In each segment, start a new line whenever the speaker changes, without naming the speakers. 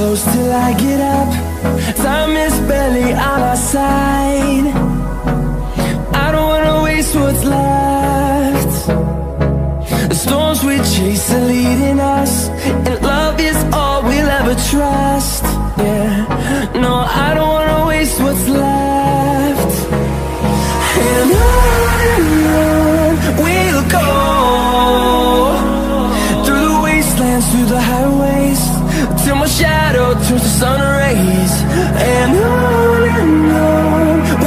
close till I get up. Time is barely on our side. I don't wanna waste what's left. The storms we chase are leading us, and love is all we'll ever trust. Yeah, no, I don't wanna waste what's left. And on we'll go, through the wastelands, through the highways, till my shadow turns to sun rays. And on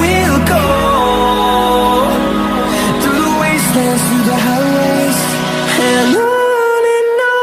we'll go, through the wastelands, through the highways, and on we'll go.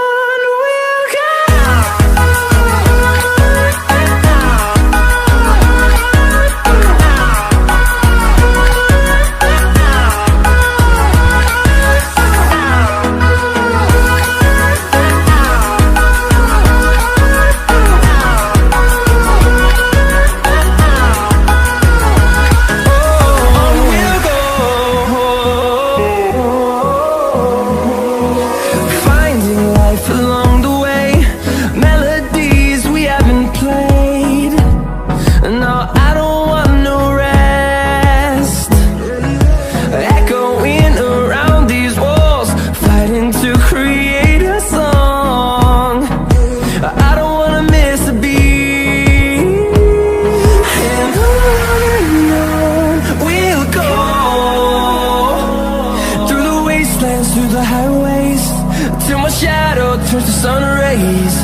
Through the highways, till my shadow turns to sun rays.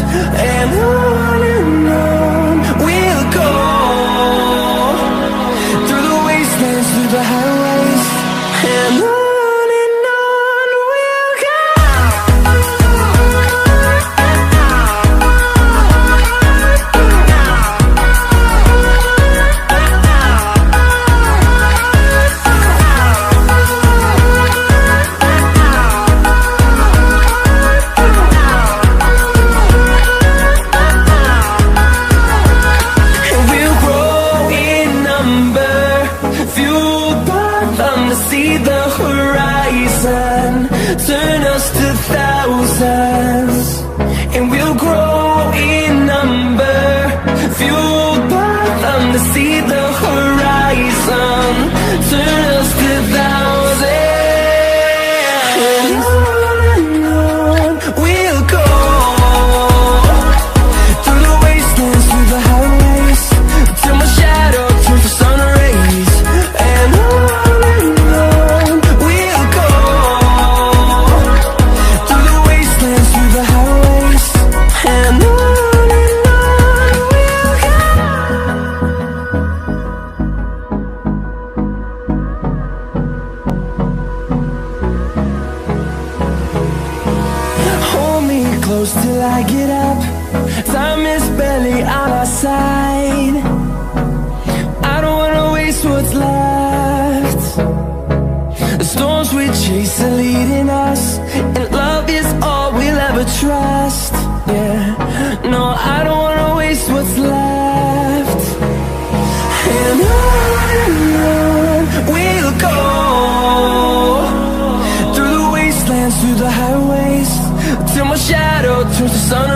And on we'll go, through the wastelands, through the highways, and on we'll go. See the horizon, turn us to thousands, and we'll grow in number, fueled by them to see the horizon, turn us to thousands. And on we'll go, through the wastelands, through the highways, till my shadow turns to sun rays. And on close till I get up. Time is barely on our side. I don't wanna waste what's left. The storms we chase are leading us, and love is all we'll ever trust. Yeah, no, I don't wanna waste what's left. And on we'll go, through the wastelands, through the highways, till my shadow turns to sun